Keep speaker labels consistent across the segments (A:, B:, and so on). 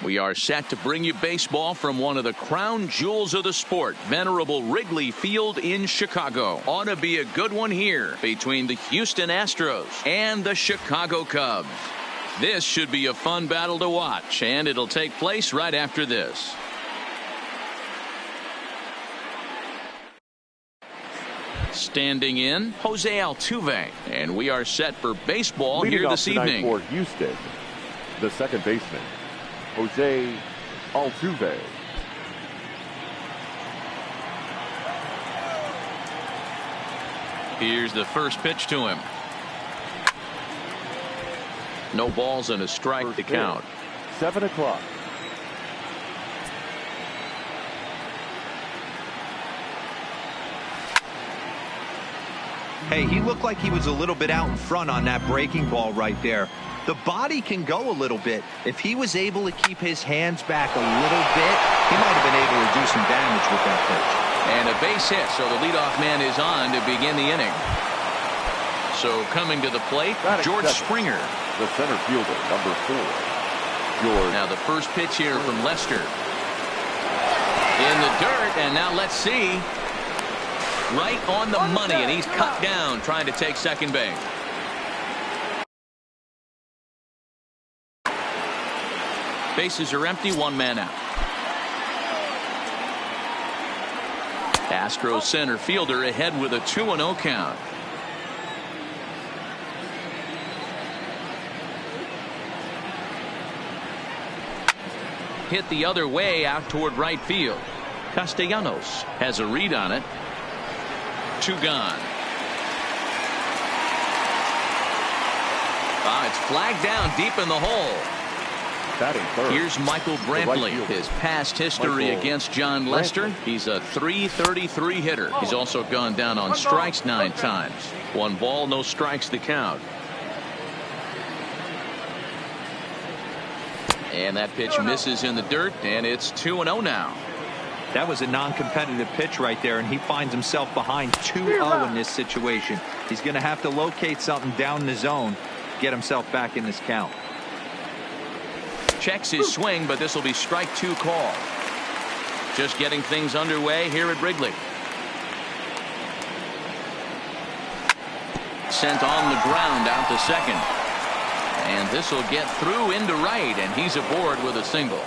A: We are set to bring you baseball from one of the crown jewels of the sport, venerable Wrigley Field in Chicago. Ought to be a good one here between the Houston Astros and the Chicago Cubs. This should be a fun battle to watch, and it'll take place right after this. Standing in, Jose Altuve, and we are set for baseball
B: Leading
A: here this evening.
B: For Houston, the second baseman, Jose Altuve.
A: Here's the first pitch to him. No balls and a strike
B: First
A: to count.
B: 7 o'clock.
C: Hey, he looked like he was a little bit out in front on that breaking ball right there. The body can go a little bit. If he was able to keep his hands back a little bit, he might have been able to do some damage with that pitch.
A: And a base hit, so the leadoff man is on to begin the inning. So coming to the plate, George Springer.
B: The center fielder, number 4. George.
A: Now the first pitch here from Lester. In the dirt, and now let's see. Right on the money, and he's cut down trying to take second base. Bases are empty, one man out. Astros center fielder ahead with a 2-0 count. Hit the other way out toward right field. Castellanos has a read on it. 2 gone. It's flagged down deep in the hole. Here's Michael Brantley. His past history against John Lester. He's a .333 hitter. He's also gone down on strikes 9 times. 1 ball, no strikes to count. And that pitch misses in the dirt, and it's 2-0 now.
C: That was a non-competitive pitch right there, and he finds himself behind 2-0 in this situation. He's going to have to locate something down the zone, get himself back in this count.
A: Checks his swing, but this will be strike 2 call. Just getting things underway here at Wrigley. Sent on the ground out to second. And this will get through into right, and he's aboard with a single.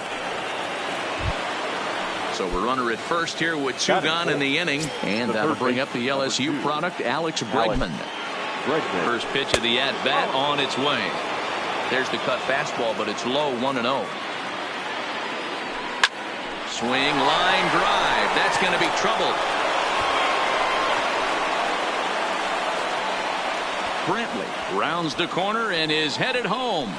A: So we're runner at first here with 2 gone in the inning, and that'll bring up the LSU product, Alex Bregman. First pitch of the at-bat on its way. There's the cut fastball, but it's low, 1-0. Swing, line drive. That's going to be trouble. Brantley rounds the corner and is headed home.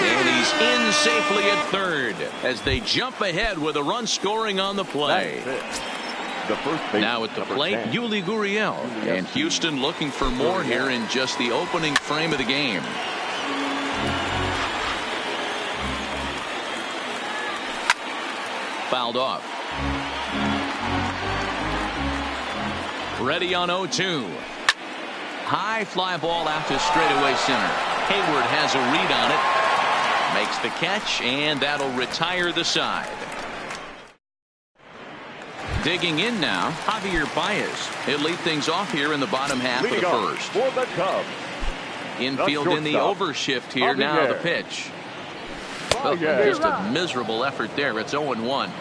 A: And he's in safely at third as they jump ahead with a run scoring on the play. Now at the plate, Yuli Gurriel. And Houston looking for more here in just the opening frame of the game. Fouled off. Ready on 0-2. High fly ball out to straightaway center. Hayward has a read on it. Makes the catch, and that'll retire the side. Digging in now, Javier Baez. He'll lead things off here in the bottom half of the first.
B: For the Cubs.
A: Infield in the overshift here. Now the pitch. Oh, just a miserable effort there. It's 0-1.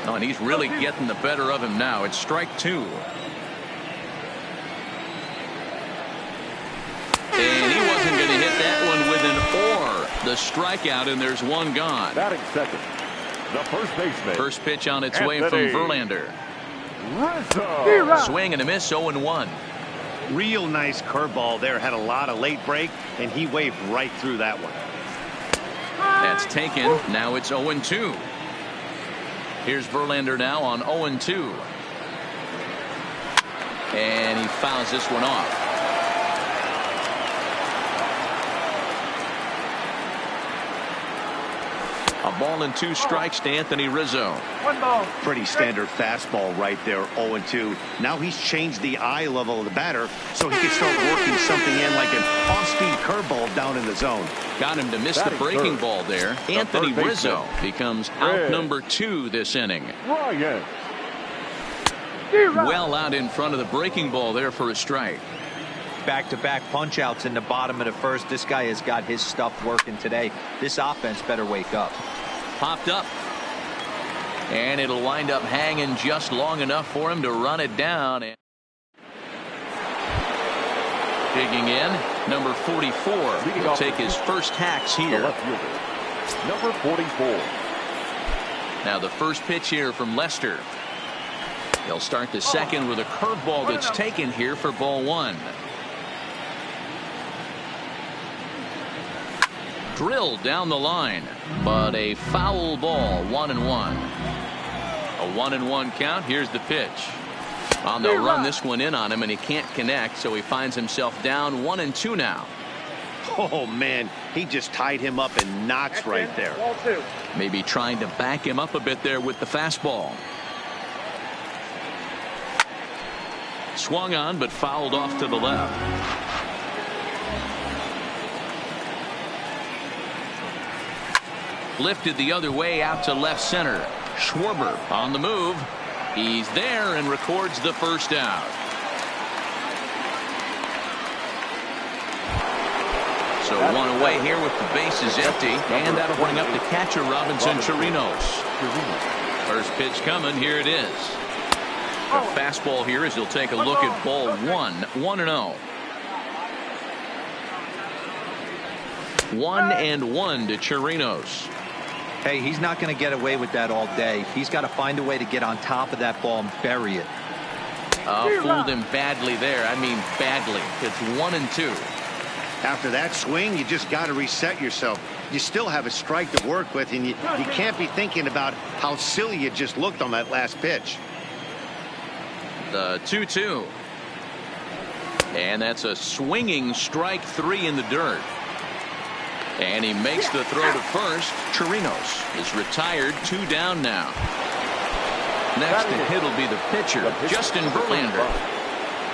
A: Oh, and he's really getting the better of him now. It's strike 2. And he wasn't going to hit that one with an or. The strikeout, and there's 1 gone.
B: Batting second, the first baseman.
A: First pitch on its way from Verlander. Swing and a miss, 0-1.
D: Real nice curveball there. Had a lot of late break, and he waved right through that one.
A: That's taken. Now it's 0-2. Here's Verlander now on 0-2. And he fouls this one off. A ball and 2 strikes to Anthony Rizzo.
D: One ball. Pretty standard fastball right there, 0-2. Now he's changed the eye level of the batter so he can start working something in like an off-speed curveball down in the zone.
A: Got him to miss the breaking ball there. Anthony Rizzo becomes out number 2 this inning. Well out in front of the breaking ball there for a strike.
C: Back-to-back punch-outs in the bottom of the first. This guy has got his stuff working today. This offense better wake up.
A: Popped up. And it'll wind up hanging just long enough for him to run it down. Digging in, number 44 will take his first hacks here.
B: Number 44.
A: Now the first pitch here from Lester. He'll start the second with a curveball that's taken here for ball 1. Drilled down the line, but a foul ball, 1-1. A 1-1 count. Here's the pitch. Well, they'll run this one in on him, and he can't connect, so he finds himself down 1-2 now.
D: Oh, man, he just tied him up in knots right there.
A: Maybe trying to back him up a bit there with the fastball. Swung on, but fouled off to the left. Lifted the other way out to left center. Schwarber on the move. He's there and records the first out. So one away here with the bases empty, and that'll bring up the catcher Robinson Chirinos. First pitch coming. Here it is. The fastball here as he'll take a look at ball 1. 1-0. 1-1 to Chirinos.
C: Hey, he's not going to get away with that all day. He's got to find a way to get on top of that ball and bury it.
A: Fooled him badly there. I mean badly. It's 1-2.
D: After that swing, you just got to reset yourself. You still have a strike to work with, and you can't be thinking about how silly you just looked on that last pitch.
A: The 2-2. And that's a swinging strike 3 in the dirt. And he makes the throw to first. Chirinos is retired, 2 down now. Next to hit will be the pitcher, Justin Verlander.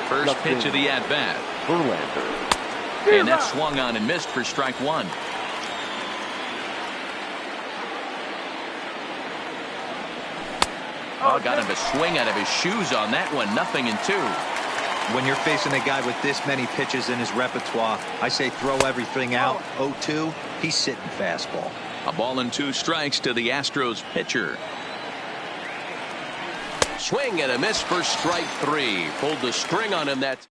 A: First pitch of the at-bat. And that swung on and missed for strike 1. Got him to swing out of his shoes on that one. 0-2.
C: When you're facing a guy with this many pitches in his repertoire, I say throw everything out. 0-2, he's sitting fastball.
A: A ball and 2 strikes to the Astros pitcher. Swing and a miss for strike 3. Pulled the string on him. That.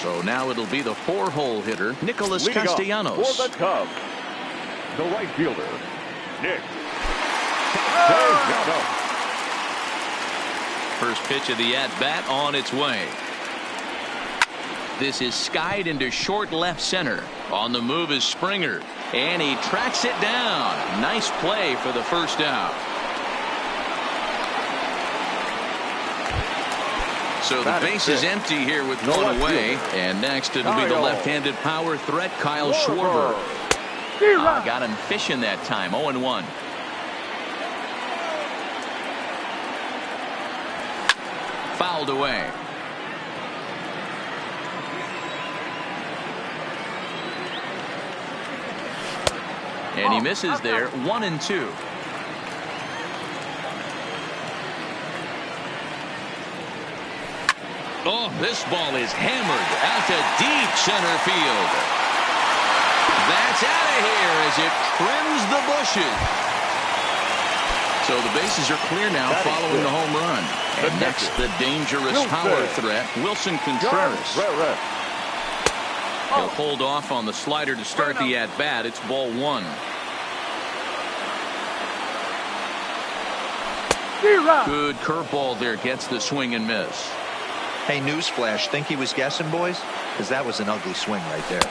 A: So now it'll be the 4-hole hitter, Nicholas Castellanos.
B: For the Cubs, the right fielder, Nick.
A: First pitch of the at-bat on its way. This is skied into short left center. On the move is Springer, and he tracks it down. Nice play for the first out. So the base is empty here with 1 away, and next it'll be the left-handed power threat, Kyle Schwarber. Got him fishing that time. 0-1. Fouled away. And he misses there. 1-2. Oh, this ball is hammered out to deep center field. That's out of here as it trims the bushes. So the bases are clear now following the home run. And next, the dangerous power threat, Wilson Contreras. He'll hold off on the slider to start the at-bat. It's ball 1. Good curveball there. Gets the swing and miss.
C: Hey, newsflash, think he was guessing, boys? Because that was an ugly swing right there.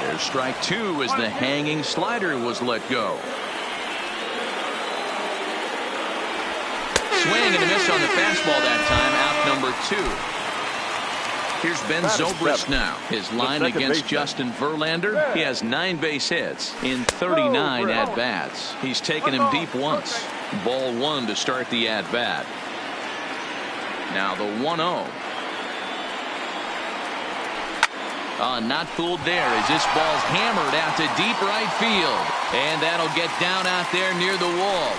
A: There's strike 2 as the hanging slider was let go. Swing and a miss on the fastball that time. Out number 2. Here's Ben Zobrist now. His line against Justin Verlander. He has 9 base hits in 39 at-bats. He's taken him deep once. Ball 1 to start the at-bat. Now the 1-0. Not fooled there as this ball's hammered out to deep right field. And that'll get down out there near the wall.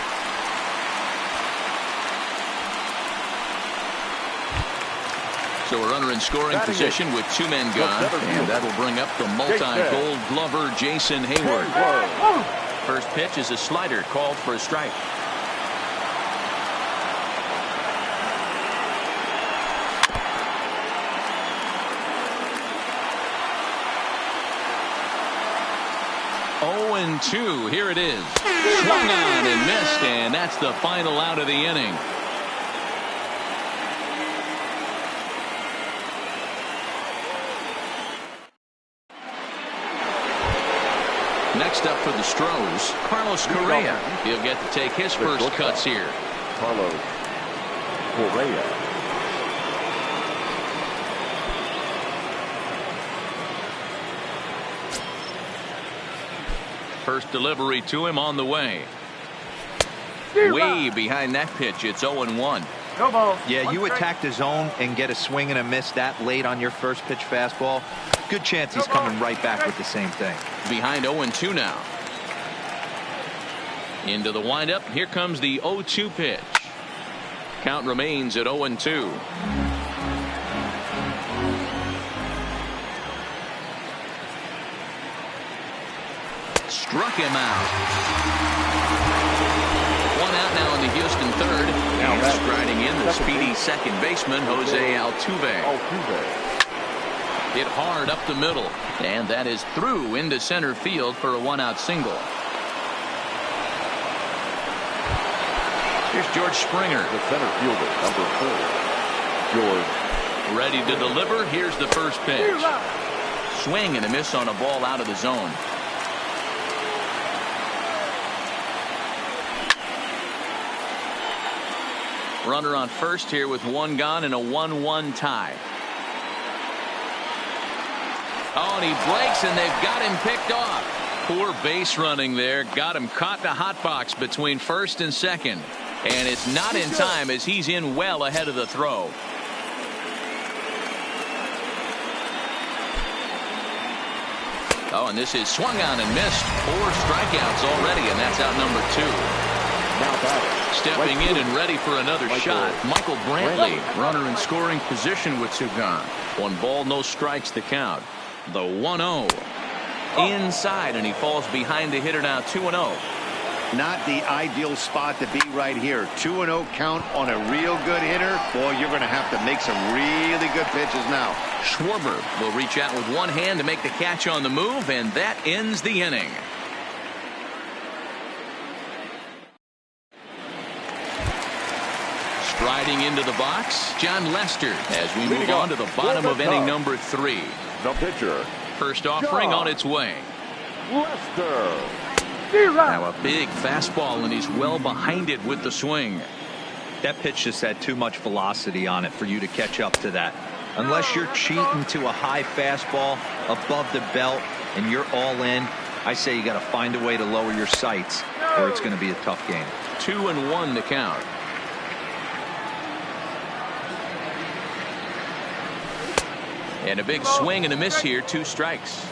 A: So a runner in scoring position with 2 men gone. And that'll bring up the multi-gold glover Jason Hayward. First pitch is a slider called for a strike. Oh, and 2. Here it is. Swung on and missed, and that's the final out of the inning. Next up for the Stros, Carlos Correa. He'll get to take his first cuts here.
B: Carlos Correa.
A: First delivery to him on the way. Way behind that pitch. It's 0-1.
C: Yeah, you attack the zone and get a swing and a miss that late on your first pitch fastball. Good chance he's coming right back with the same thing.
A: Behind 0-2 now. Into the windup. Here comes the 0-2 pitch. Count remains at 0-2. Struck him out. 1 out now in the Houston third. And striding in the speedy second baseman, Jose Altuve. Hit hard up the middle. And that is through into center field for a 1-out single. Here's George Springer.
B: The center fielder, number 4. George.
A: Ready to deliver. Here's the first pitch. Swing and a miss on a ball out of the zone. Runner on first here with 1 gone and a 1-1 tie. Oh, and he breaks, and they've got him picked off. Poor base running there. Got him caught in a hot box between first and second. And it's not in time as he's in well ahead of the throw. Oh, and this is swung on and missed. 4 strikeouts already, and that's out number 2. Stepping in and ready for another shot, Michael Brantley. Runner in scoring position with 2 gone. 1 ball, no strikes to count. The 1-0. Inside, and he falls behind the hitter now. 2-0.
D: Not the ideal spot to be right here. 2-0 count on a real good hitter. Boy, you're going to have to make some really good pitches now.
A: Schwarber will reach out with 1 hand to make the catch on the move, and that ends the inning. Striding into the box, John Lester, as we move on to the bottom of inning number 3.
B: The pitcher.
A: First offering on its way.
B: Lester.
A: Now a big fastball, and he's well behind it with the swing.
C: That pitch just had too much velocity on it for you to catch up to that. Unless you're cheating to a high fastball above the belt and you're all in, I say you got to find a way to lower your sights or it's going to be a tough game.
A: 2-1 to count. And a big swing and a miss here. 2 strikes.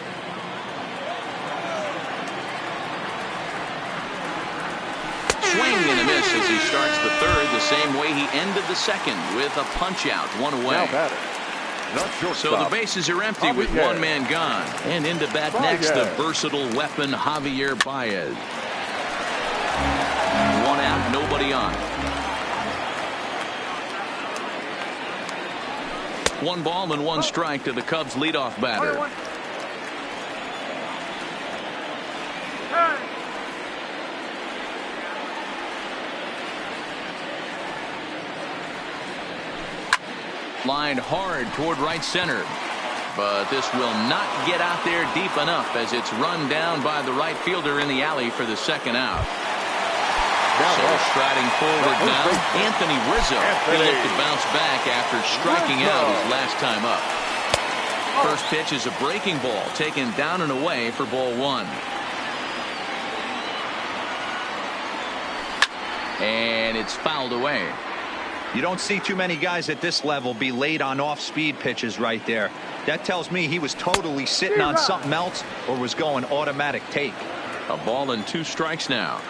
A: Swing and a miss as he starts the third the same way he ended the second with a punch out. 1 away. So the bases are empty with 1 man gone. And into bat next, the versatile weapon Javier Baez. 1 out, nobody on. 1 ball and 1 strike to the Cubs leadoff batter. Lined hard toward right center. But this will not get out there deep enough as it's run down by the right fielder in the alley for the 2nd out. So striding forward now, Anthony Rizzo. He looked to bounce back after striking out his last time up. first pitch is a breaking ball taken down and away for ball one. And it's fouled away.
C: You don't see too many guys at this level be late on off-speed pitches right there. That tells me he was totally sitting on something else or was going automatic take.
A: A ball and 2 strikes now.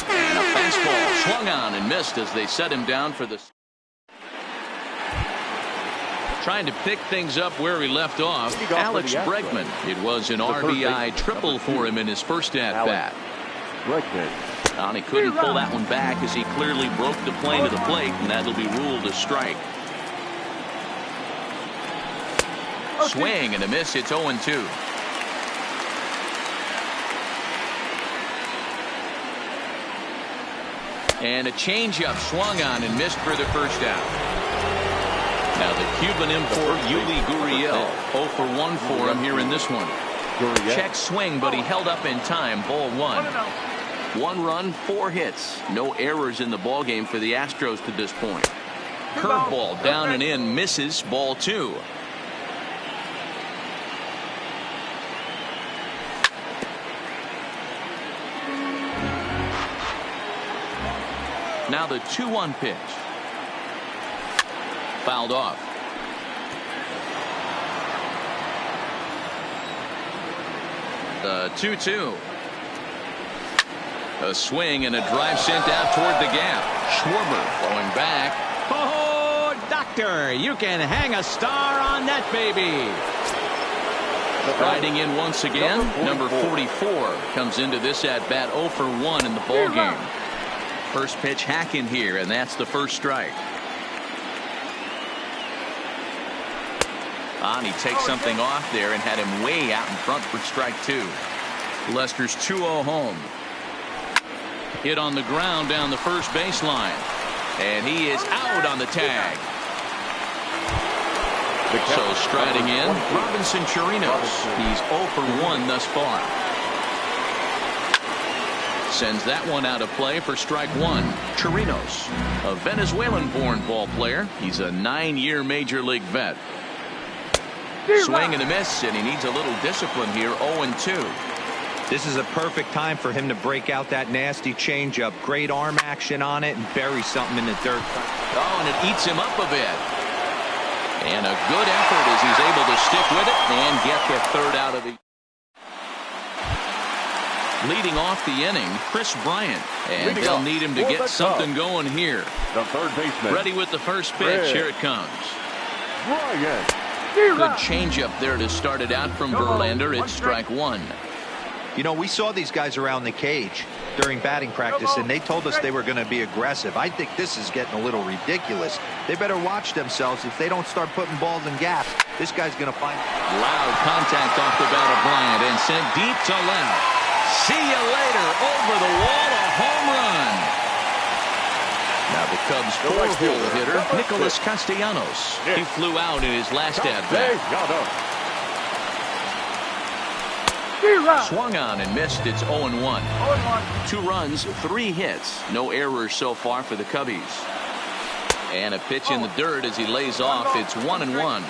A: And a fastball swung on and missed as they set him down for the... Trying to pick things up where he left off, Alex Bregman. It was an RBI triple for him in his first at-bat. And he couldn't pull that one back as he clearly broke the plane to the plate, and that'll be ruled a strike. Swing and a miss. It's 0-2. And a changeup swung on and missed for the first out. Now the Cuban import Yuli Gurriel, 0 for 1 for him here in this one. Check swing, but he held up in time. Ball 1. 1 run, 4 hits. No errors in the ballgame for the Astros to this point. Curveball down and in, misses. Ball 2. Now the 2-1 pitch. Fouled off. The 2-2. A swing and a drive sent out toward the gap. Schwarber going back.
E: Oh, doctor, you can hang a star on that baby.
A: Riding in once again, number 44 comes into this at bat 0 for 1 in the ball game. First pitch hacking here, and that's the first strike. He takes something off there and had him way out in front for strike 2. Lester's 2-0 home. Hit on the ground down the first baseline. And he is out on the tag. So striding in, Robinson Chirinos. He's 0 for 1 thus far. Sends that one out of play for strike 1. Chirinos, a Venezuelan-born ball player. He's a 9-year Major League vet. Swing and a miss, and he needs a little discipline here. 0-2.
C: This is a perfect time for him to break out that nasty changeup. Great arm action on it and bury something in the dirt.
A: Oh, and it eats him up a bit. And a good effort as he's able to stick with it and get the third out of the... Leading off the inning, Chris Bryant. And they'll need him to get something going here.
B: The third baseman.
A: Ready with the first pitch. Here it comes.
B: Bryant.
A: Good changeup there to start it out from Verlander. It's strike 1.
C: You know, we saw these guys around the cage during batting practice, and they told us they were going to be aggressive. I think this is getting a little ridiculous. They better watch themselves. If they don't start putting balls in gaps, this guy's going to find...
A: Loud contact off the bat of Bryant and sent deep to left. See you later. Over the wall, a home run. Now the Cubs' 4-hole hitter, Nicholas Castellanos. He flew out in his last at-bat. Swung on and missed. It's 0-1. 2 runs, 3 hits. No errors so far for the Cubbies. And a pitch in the dirt as he lays off. It's 1-1.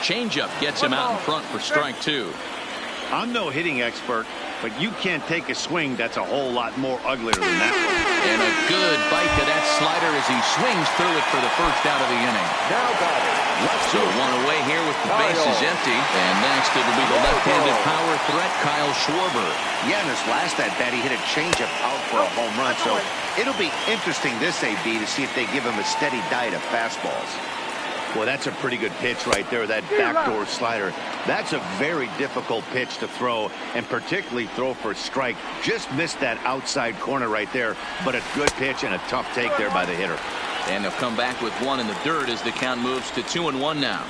A: Changeup gets him out in front for strike 2.
D: I'm no hitting expert, but you can't take a swing that's a whole lot more uglier than that one.
A: And a good bite to that slider as he swings through it for the first out of the inning.
B: Now batting.
A: So 1 away here with the bases empty. And next it'll be the left-handed power threat, Kyle Schwarber.
D: Yeah, in his last at-bat, he hit a changeup out for a home run. So it'll be interesting this AB to see if they give him a steady diet of fastballs. Well, that's a pretty good pitch right there, that backdoor slider. That's a very difficult pitch to throw, and particularly throw for a strike. Just missed that outside corner right there, but a good pitch and a tough take there by the hitter.
A: And they'll come back with 1 in the dirt as the count moves to 2-1 now.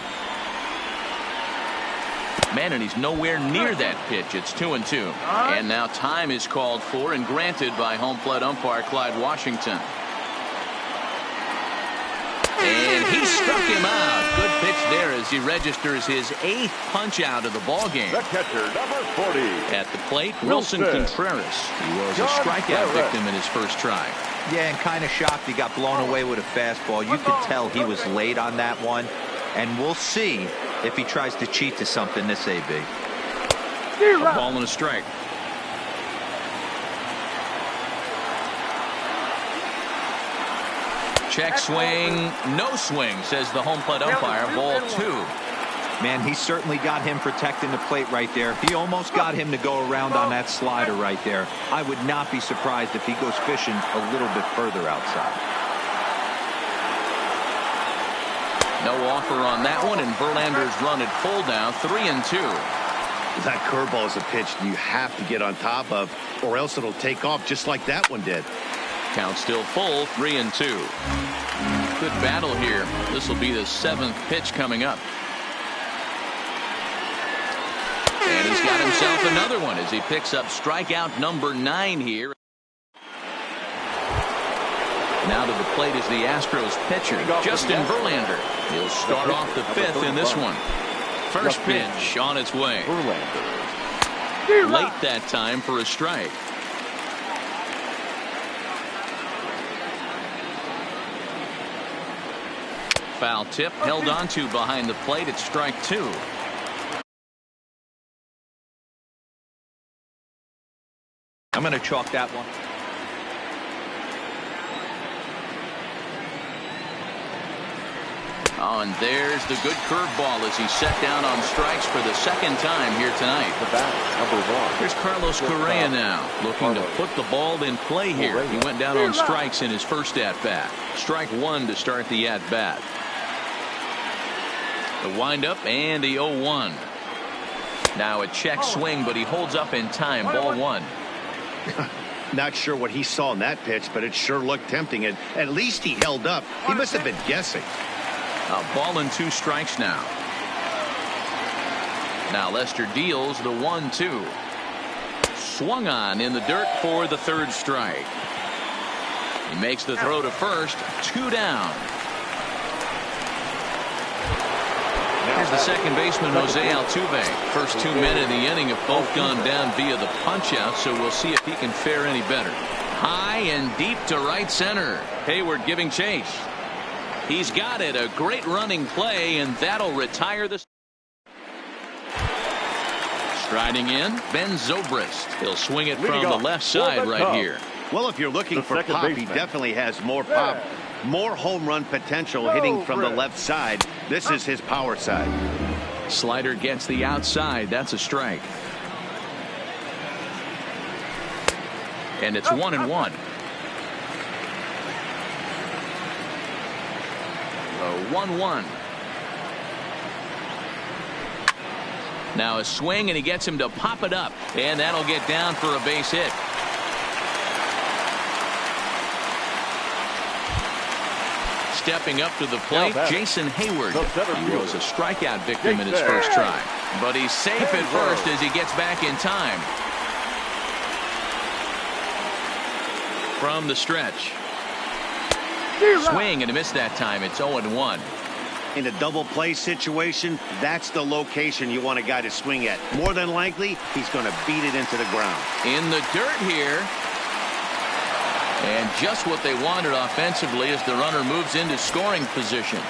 A: Man, and he's nowhere near that pitch. It's 2-2. And now time is called for and granted by home plate umpire Clyde Washington. And he struck him out. Good pitch there as he registers his 8th punch out of the ball game.
B: The catcher, number 40.
A: At the plate, Wilson Contreras. He was a strikeout victim in his first try.
C: Yeah, and kind of shocked he got blown away with a fastball. You could tell he was late on that one. And we'll see if he tries to cheat to something this AB.
A: A ball and a strike. Check swing, no swing, says the home plate umpire. Ball 2.
C: Man, he certainly got him protecting the plate right there. He almost got him to go around on that slider right there. I would not be surprised if he goes fishing a little bit further outside.
A: No offer on that one, and Verlander's run at full now, 3-2.
D: That curveball is a pitch you have to get on top of, or else it'll take off just like that one did.
A: Count still full, 3-2. Good battle here. This will be the 7th pitch coming up. And he's got himself another one as he picks up strikeout number 9 here. Now to the plate is the Astros pitcher, Justin Verlander. He'll start off the 5th in this one. First pitch on its way. Late that time for a strike. Foul tip held onto behind the plate at strike 2.
C: I'm going to chalk that one.
A: Oh, and there's the good curveball as he's set down on strikes for the 2nd time here tonight.
B: The bat, number 1.
A: Here's Carlos Correa now, looking to put the ball in play here. He went down on strikes in his first at-bat. Strike 1 to start the at-bat. The windup and the 0-1. Now a check swing, but he holds up in time. Ball 1.
D: Not sure what he saw in that pitch, but it sure looked tempting. And at least he held up. He must have been guessing.
A: A ball and 2 strikes now. Now Lester deals the 1-2. Swung on in the dirt for the 3rd strike. He makes the throw to first. 2 down. Here's the second baseman, Jose Altuve. First 2 men in the inning have both gone down via the punch-out, so we'll see if he can fare any better. High and deep to right center. Hayward giving chase. He's got it. A great running play, and that'll retire the... Striding in, Ben Zobrist. He'll swing it from the left side right here.
D: Well, if you're looking for pop, he definitely has more pop. More home run potential hitting from the left side. This is his power side.
A: Slider gets the outside. That's a strike. And it's 1-1. 1-1. Now a swing, and he gets him to pop it up. And that'll get down for a base hit. Stepping up to the plate, Jason Hayward. He was a strikeout victim in his first try. But he's safe at first as he gets back in time. From the stretch. Swing and a miss that time. It's 0-1.
D: In a double play situation, that's the location you want a guy to swing at. More than likely, he's going to beat it into the ground.
A: In the dirt here. And just what they wanted offensively as the runner moves into scoring position.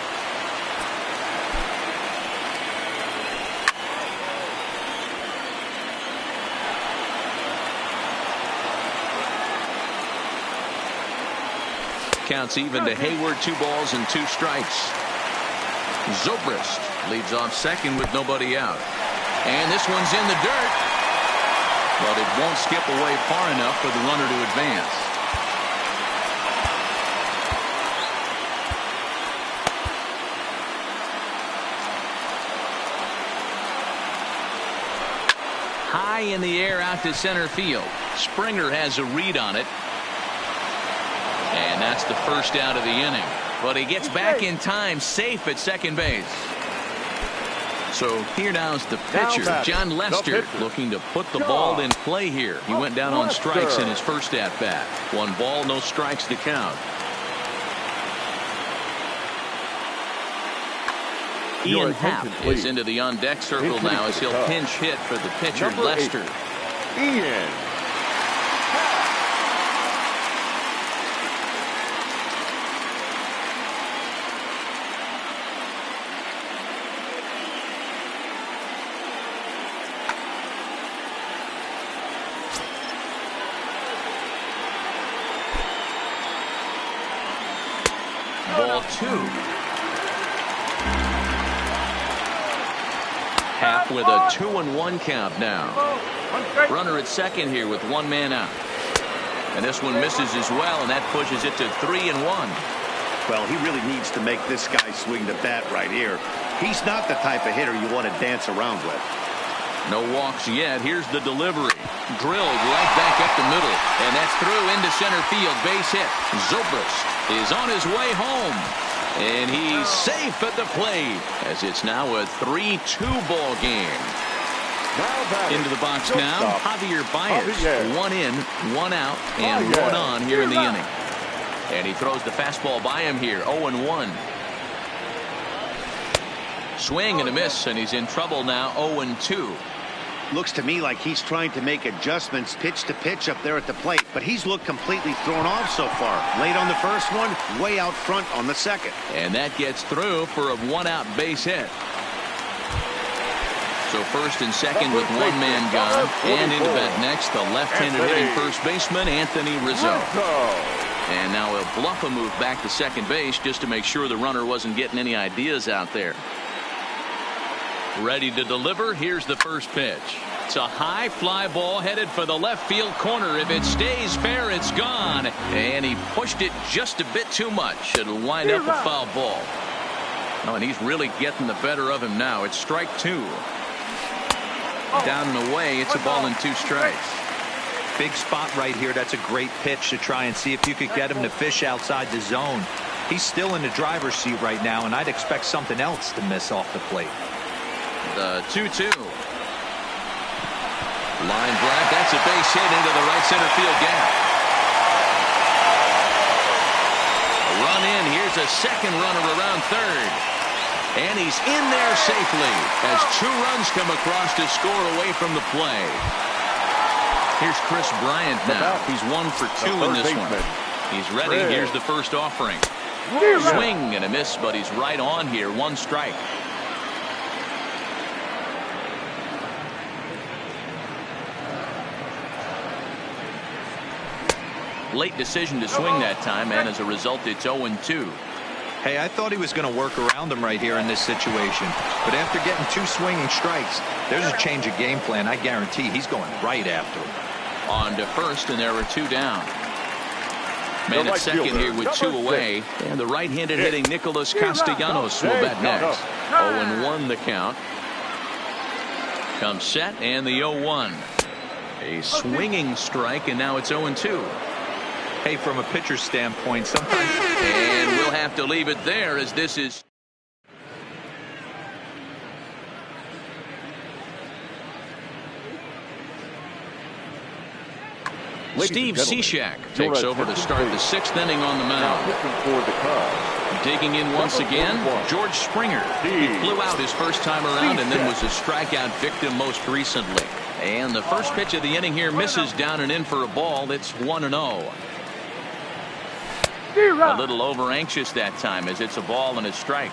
A: Counts even to Hayward. 2 balls and 2 strikes. Zobrist leads off second with nobody out. And this one's in the dirt. But it won't skip away far enough for the runner to advance. High in the air out to center field. Springer has a read on it. And that's the first out of the inning. But he gets back in time, safe at second base. So here now's the pitcher, John Lester, looking to put the ball in play here. He went down on strikes in his first at-bat. 1 ball, no strikes to count. Ian Happ is into the on-deck circle now as he'll pinch hit for the pitcher, Lester.
B: Ian.
A: Ball 2. Happ with a 2-1 count now. Runner at second here with one man out. And this one misses as well, and that pushes it to 3-1.
D: Well, he really needs to make this guy swing the bat right here. He's not the type of hitter you want to dance around with.
A: No walks yet. Here's the delivery. Drilled right back up the middle. And that's through into center field. Base hit. Zobrist is on his way home. And he's safe at the plate as it's now a 3-2 ball game. Into the box now, Javier Baez. 1 in, 1 out, and 1 on here in the inning. And he throws the fastball by him here. 0-1. Swing and a miss, and he's in trouble now. 0-2.
D: Looks to me like he's trying to make adjustments pitch to pitch up there at the plate, but he's looked completely thrown off so far. Late on the first one, way out front on the second.
A: And that gets through for a 1-out base hit. So first and second with one man gone. And into bat next, the left-handed hitting first baseman, Anthony Rizzo. And now he'll bluff a move back to second base just to make sure the runner wasn't getting any ideas out there. Ready to deliver. Here's the first pitch. It's a high fly ball headed for the left field corner. If it stays fair, it's gone. And he pushed it just a bit too much. It'll wind up a foul ball. Oh, and he's really getting the better of him now. It's strike 2. Down and away. It's a ball and 2 strikes.
C: Big spot right here. That's a great pitch to try and see if you could get him to fish outside the zone. He's still in the driver's seat right now, and I'd expect something else to miss off the plate.
A: The 2-2. Line drive. That's a base hit into the right center field gap. A run in. Here's a second runner around third. And he's in there safely as 2 runs come across to score away from the play. Here's Chris Bryant now. He's 1 for 2 in this one. He's ready. Here's the first offering. Swing and a miss, but he's right on here. 1 strike. Late decision to swing that time, and as a result, it's 0-2.
C: Hey, I thought he was going to work around him right here in this situation. But after getting 2 swinging strikes, there's a change of game plan. I guarantee he's going right after him.
A: On to first, and there are 2 down. Man at second here with 2 away. And the right-handed hitting Nicholas Castellanos will bat next. 0-1 the count. Comes set, and the 0-1. A swinging strike, and now it's 0-2.
C: Hey, from a pitcher's standpoint, sometimes.
A: And we'll have to leave it there as this is. Steve Cishek takes over to start the 6th inning on the mound. Digging in once again, George Springer. He flew out his first time around and then was a strikeout victim most recently. And the first pitch of the inning here misses down and in for a ball. It's 1-0. A little over anxious that time as it's a ball and a strike.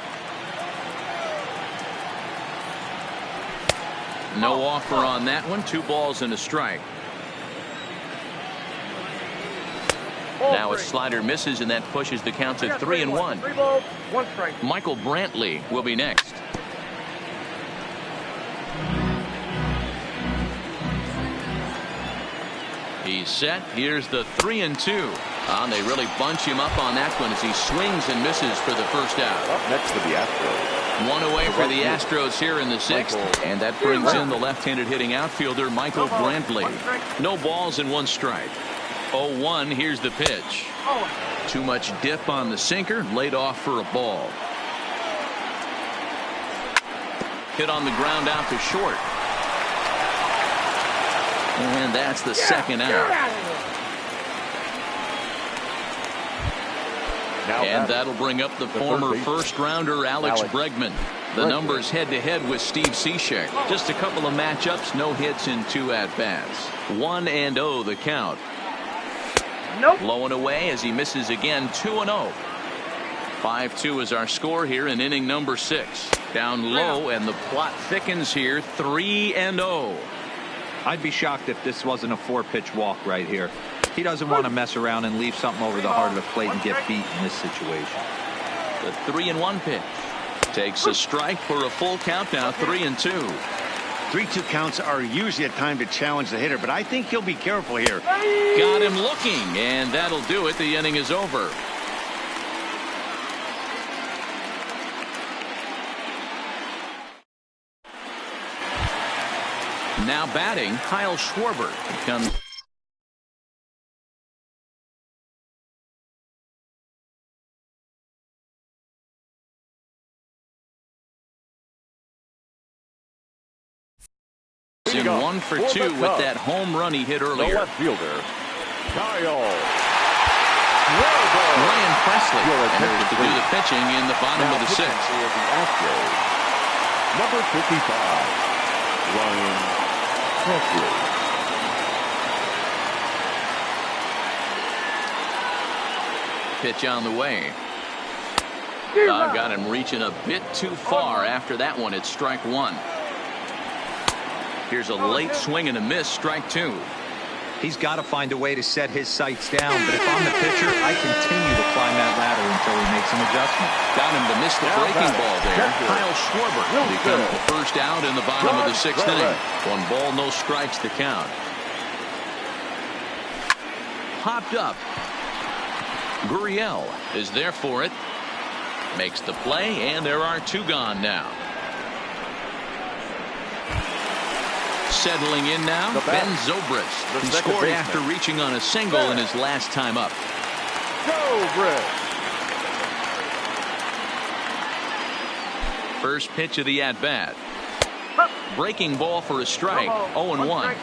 A: No offer on that one. 2 balls and a strike. Now a slider misses, and that pushes the count to 3-1.
F: 3 balls, 1 strike.
A: Michael Brantley will be next. He's set. Here's the 3-2. They really bunch him up on that one as he swings and misses for the first out.
B: Up next for the Astros.
A: 1 away for the Astros here in the 6th. And that brings in the left-handed hitting outfielder Michael Brantley. No balls and 1 strike. 0-1. Here's the pitch. Too much dip on the sinker. Laid off for a ball. Hit on the ground out to short. And that's the second out. And that'll bring up the former first-rounder Alex Bregman. The numbers head-to-head with Steve Cishek. Just a couple of matchups, no hits in 2 at-bats. 1-0 the count. Low and away as he misses again. 2-0. 5-2 is our score here in inning number 6. Down low, and the plot thickens here. 3-0.
C: I'd be shocked if this wasn't a 4-pitch walk right here. He doesn't want to mess around and leave something over the heart of the plate and get beat in this situation.
A: The 3-1 pitch. Takes a strike for a full count now. 3-2.
D: 3-2 counts are usually a time to challenge the hitter, but I think he'll be careful here.
A: Got him looking, and that'll do it. The inning is over. Now batting, Kyle Schwarber comes. In 1 for 2 with that home run he hit earlier.
B: The left fielder, Kyle
A: Ryan Presley enters to do the pitching in the bottom of the 6th.
B: Number 55, Ryan Presley.
A: Pitch on the way. Got him reaching a bit too far after that one. It's strike 1. Here's a late swing and a miss. Strike 2.
C: He's got to find a way to set his sights down, but if I'm the pitcher, I continue to climb that ladder until he makes an adjustment.
A: Got him to miss the breaking ball there. Kyle Schwarber becomes the first out in the bottom of the 6th inning. 1 ball, no strikes to count. Popped up. Gurriel is there for it. Makes the play, and there are 2 gone now. Settling in now, Ben Zobrist. He scored after reaching on a single in his last time up. First pitch of the at-bat. Breaking ball for a strike. 0-1.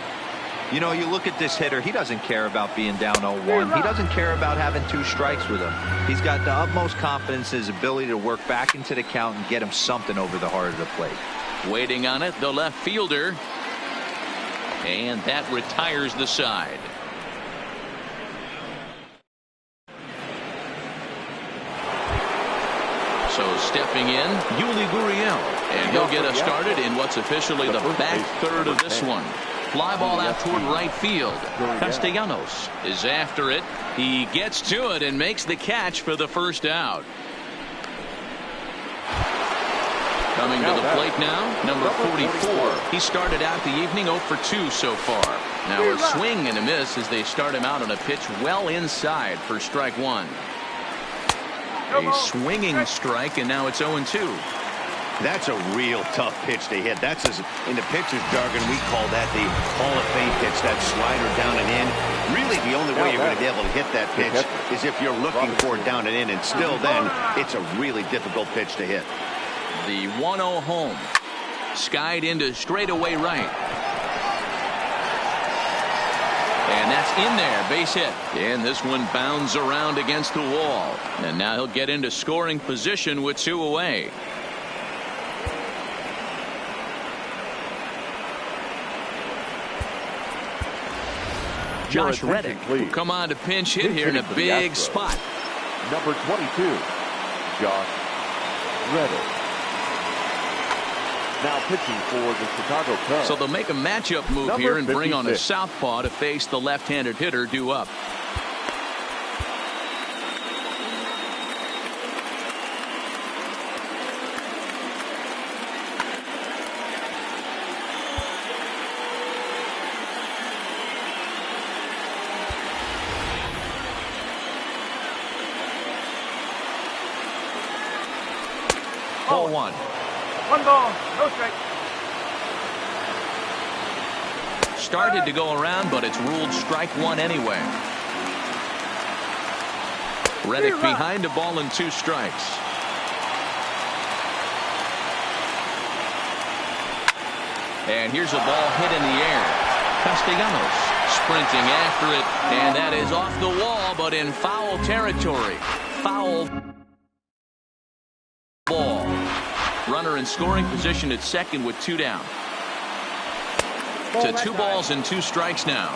C: You know, you look at this hitter, he doesn't care about being down 0-1. He doesn't care about having 2 strikes with him. He's got the utmost confidence in his ability to work back into the count and get him something over the heart of the plate.
A: Waiting on it, the left fielder. And that retires the side. So stepping in, Yuli Gurriel. And he'll get us started in what's officially the back third of this one. Fly ball out toward right field. Castellanos is after it. He gets to it and makes the catch for the first out. Coming to the plate now, number 44. He started out the evening 0 for 2 so far. Now a swing and a miss as they start him out on a pitch well inside for strike 1. A swinging strike, and now it's 0-2.
D: That's a real tough pitch to hit. That's, in the pitcher's jargon, we call that the Hall of Fame pitch, that slider down and in. Really, the only way you're going to be able to hit that pitch is if you're looking for it down and in, and still then, it's a really difficult pitch to hit.
A: The 1-0 home. Skied into straightaway right. And that's in there. Base hit. And this one bounds around against the wall. And now he'll get into scoring position with 2 away. Josh Reddick will come on to pinch hit here in a big spot.
B: Number 22, Josh Reddick. Now pitching for the Chicago Cubs.
A: So they'll make a matchup move here and bring on a southpaw to face the left-handed hitter due up. Ball 1.
F: 1 ball, no strike.
A: Started to go around, but it's ruled strike 1 anyway. Reddick behind a ball and 2 strikes. And here's a ball hit in the air. Castellanos sprinting after it, and that is off the wall, but in foul territory. foul ball. Runner in scoring position at second with 2 down. To 2 balls and 2 strikes now.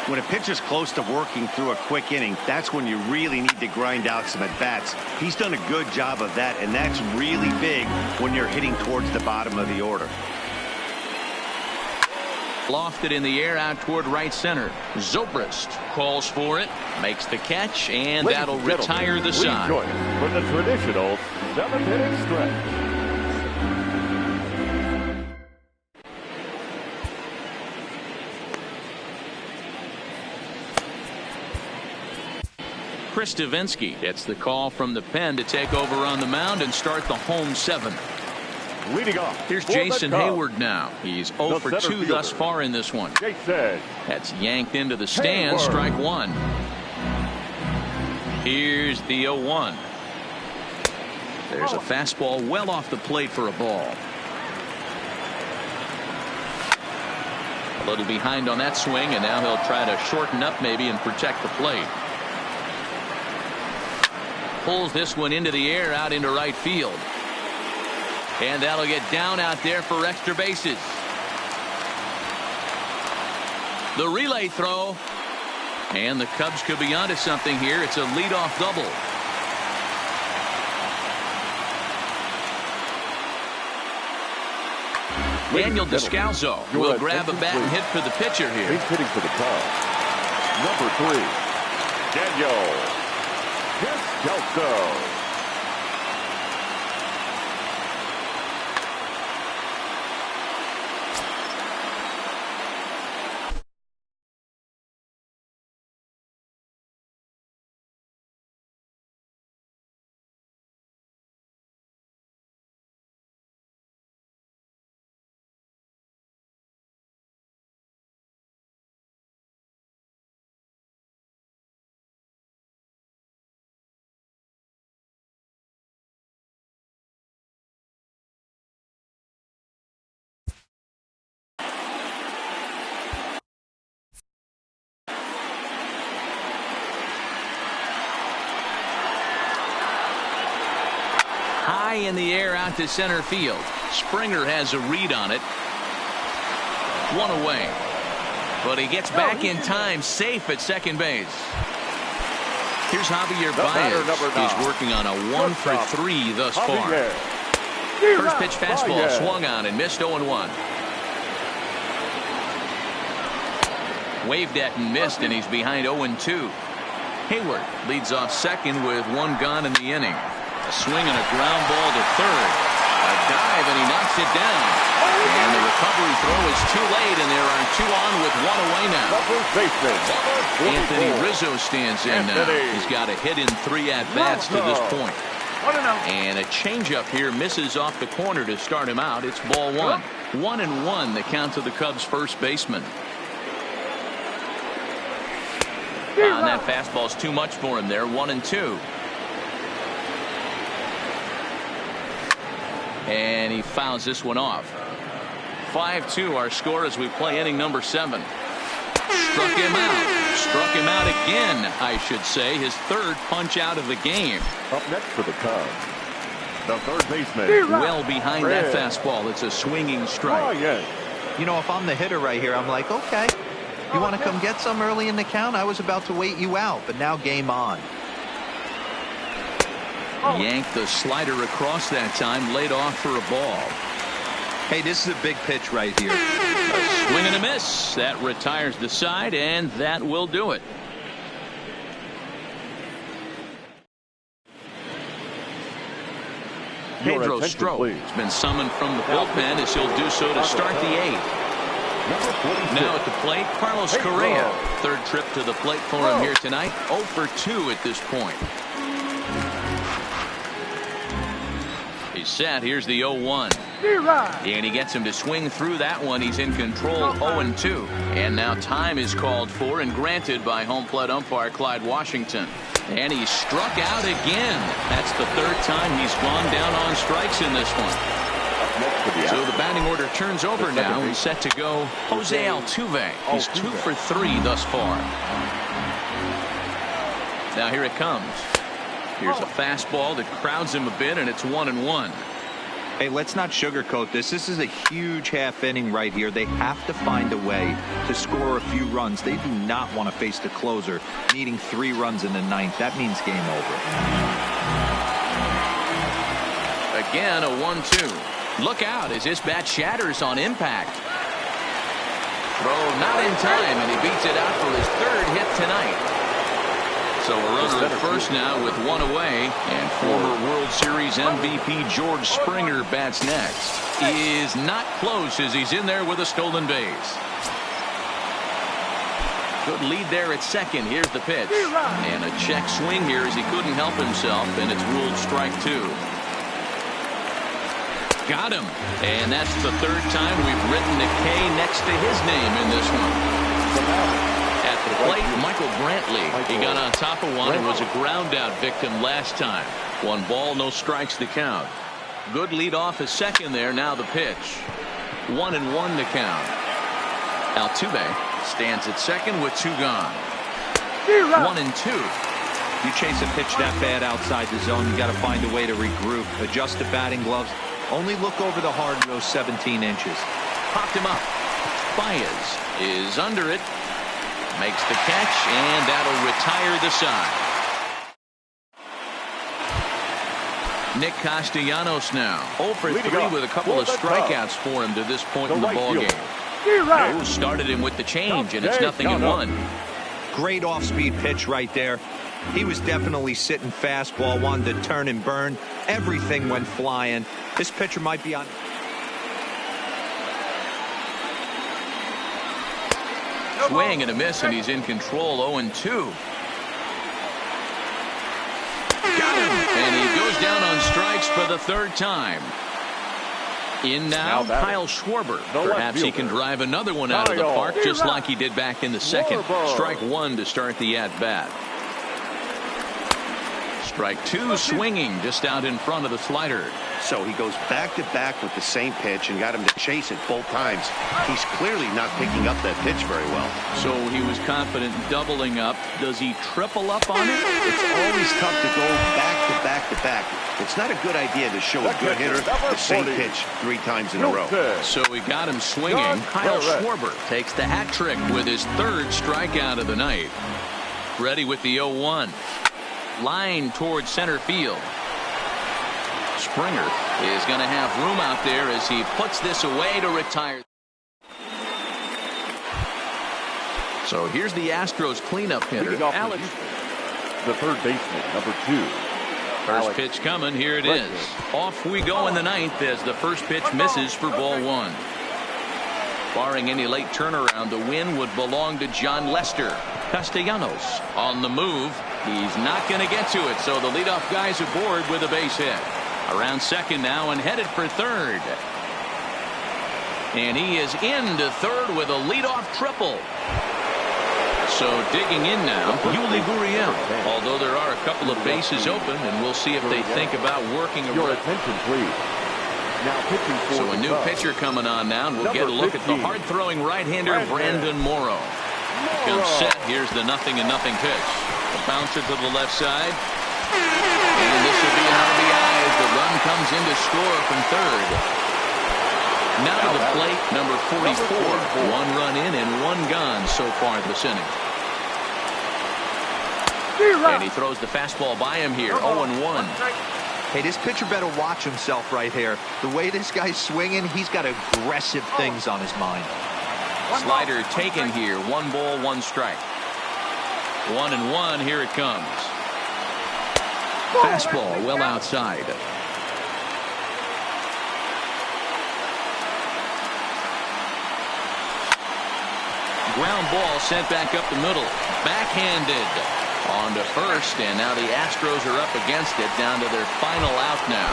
D: When a pitcher's close to working through a quick inning, that's when you really need to grind out some at-bats. He's done a good job of that, and that's really big when you're hitting towards the bottom of the order.
A: Lofted in the air out toward right center. Zobrist calls for it, makes the catch, and that'll retire the side.
B: Join us for the traditional 7-inning stretch.
A: Chris Davinsky gets the call from the pen to take over on the mound and start the home 7.
B: Leading off.
A: Here's Jason Hayward now. He's 0 for 2 thus far in this one.
B: Jason.
A: That's yanked into the stands. Strike 1. Here's the 0-1. There's a fastball well off the plate for a ball. A little behind on that swing, and now he'll try to shorten up maybe and protect the plate. Pulls this one into the air out into right field. And that'll get down out there for extra bases. The relay throw. And the Cubs could be onto something here. It's a leadoff double. Daniel Descalso will grab a bat and hit for the pitcher here.
B: He's hitting for the Cubs. Number 3, Daniel Descalso.
A: High in the air out to center field. Springer has a read on it. 1 away. But he gets back in time, safe at second base. Here's Javier Baez. He's working on a 1 for 3 thus far. First pitch fastball swung on and missed 0-1. Waved at and missed, and he's behind 0-2. Hayward leads off second with 1 gone in the inning. A swing and a ground ball to third. A dive, and he knocks it down. And the recovery throw is too late, and there are 2 on with 1 away now. Anthony Rizzo stands in now. He's got a hit in 3 at-bats to this point. And a changeup here misses off the corner to start him out. It's ball 1. 1-1 the count to the Cubs' first baseman. And that fastball's too much for him there. 1-2. And he fouls this one off. 5-2 our score as we play inning number 7. Struck him out. Struck him out again, I should say. His 3rd punch out of the game.
B: Up next for the Cubs, the third baseman.
A: Well behind that fastball. It's a swinging strike.
C: You know, if I'm the hitter right here, I'm like, okay, you want to come get some early in the count? I was about to wait you out, but now game on.
A: Yanked the slider across that time, laid off for a ball.
C: Hey, this is a big pitch right here.
A: A swing and a miss. That retires the side, and that will do it. Pedro Strop has been summoned from the bullpen as he'll do so to start the 8th. Now at the plate, Carlos Correa. 3rd trip to the plate for him here tonight. 0 for 2 at this point. He's set. Here's the 0-1. And he gets him to swing through that one. He's in control. 0-2. And now time is called for and granted by home plate umpire Clyde Washington. And he's struck out again. That's the 3rd time he's gone down on strikes in this one. So the batting order turns over now. He's set to go Jose Altuve. He's 2 for 3 thus far. Now here it comes. Here's a fastball that crowds him a bit, and it's 1-1.
C: Hey, let's not sugarcoat this. This is a huge half inning right here. They have to find a way to score a few runs. They do not want to face the closer needing 3 runs in the 9th. That means game over.
A: Again, a 1-2. Look out as his bat shatters on impact. Throw not in time, and he beats it out for his 3rd hit tonight. So a runner at first now with 1 away, and former World Series MVP George Springer bats next. He is not close as he's in there with a stolen base. Good lead there at second. Here's the pitch. And a check swing here as he couldn't help himself, and it's ruled strike 2. Got him. And that's the 3rd time we've written a K next to his name in this one. At the plate, Michael Brantley. He got on top of one and was a ground out victim last time. 1 ball, no strikes to count. Good lead off at second there. Now the pitch. 1-1 to count. Altuve stands at second with 2 gone. 1-2.
C: You chase a pitch that bad outside the zone, you got to find a way to regroup, adjust the batting gloves. Only look over the hard those 17 inches.
A: Popped him up. Baez is under it. Makes the catch, and that'll retire the side. Nick Castellanos now 0 for 3 with a couple of strikeouts for him to this point in the ballgame. Who started him with the change, and it's 0-1.
C: Great off-speed pitch right there. He was definitely sitting fastball, wanted to turn and burn. Everything went flying. This pitcher might be on.
A: Swing and a miss, and he's in control. 0-2. Got him, and he goes down on strikes for the 3rd time. In now Kyle Schwarber. Perhaps he can drive another one out of the park, just like he did back in the 2nd. Strike 1 to start the at-bat. Strike 2 swinging just out in front of the slider.
D: So he goes back-to-back with the same pitch and got him to chase it both times. He's clearly not picking up that pitch very well.
A: So he was confident in doubling up. Does he triple up on it?
D: It's always tough to go back-to-back-to-back. It's not a good idea to show a good hitter the same pitch 3 times in a row.
A: So he got him swinging. Kyle Schwarber takes the hat trick with his 3rd strikeout of the night. Ready with the 0-1. Line towards center field. Springer is going to have room out there as he puts this away to retire. So here's the Astros cleanup hitter, Alex.
B: The 3rd baseman, number 2.
A: First pitch coming. Here it is. Off we go in the 9th as the first pitch misses for ball 1. Barring any late turnaround, the win would belong to John Lester. Castellanos on the move. He's not going to get to it, so the leadoff guy's aboard with a base hit. Around second now and headed for 3rd. And he is into 3rd with a leadoff triple. So digging in now, Yuli Gurriel. Although there are a couple of bases open, and we'll see if they think about working a
B: Your attention, please. Now pitching for
A: so a new pitcher coming on now, and we'll get a look at the hard-throwing right-hander Brandon Morrow. Comes set. Here's the 0-0 pitch. A bouncer to the left side. And this will be an RBI as the run comes in to score from 3rd. Now to the plate, number 44. 1 run in and 1 gone so far this inning. And he throws the fastball by him here. 0-1.
C: Hey, this pitcher better watch himself right here. The way this guy's swinging, he's got aggressive things on his mind.
A: Slider taken here. 1 ball, 1 strike. 1-1. Here it comes. Fastball well outside. Ground ball sent back up the middle. Backhanded on to first, and now the Astros are up against it, down to their final out now.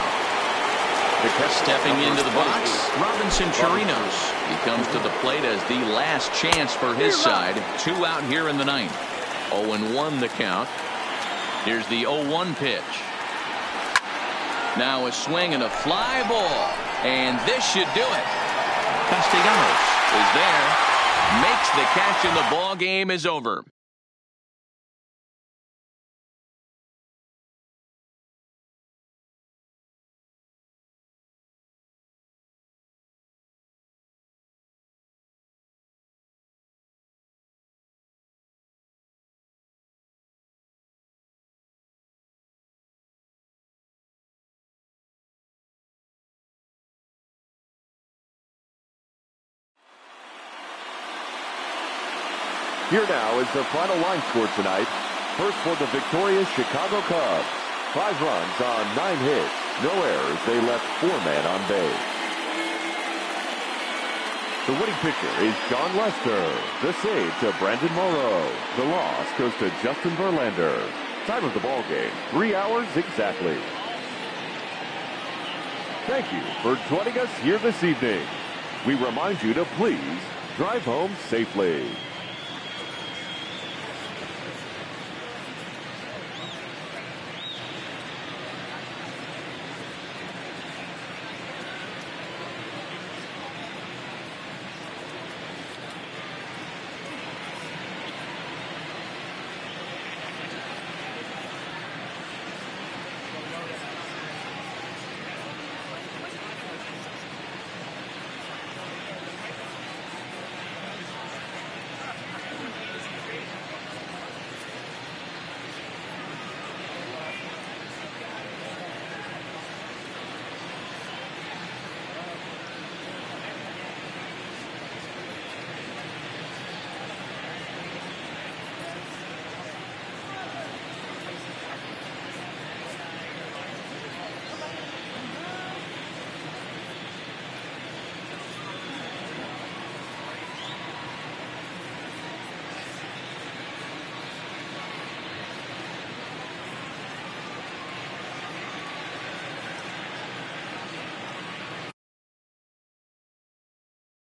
A: Stepping into the box, Robinson Chirinos. He comes to the plate as the last chance for his side. 2 out here in the 9th. 0-1 the count. Here's the 0-1 pitch. Now a swing and a fly ball. And this should do it. Castellanos is there. Makes the catch, and the ball game is over.
B: Here now is the final line score tonight. First for the victorious Chicago Cubs. 5 runs on 9 hits. No errors. They left 4 men on base. The winning pitcher is John Lester. The save to Brandon Morrow. The loss goes to Justin Verlander. Time of the ball game, 3 hours exactly. Thank you for joining us here this evening. We remind you to please drive home safely.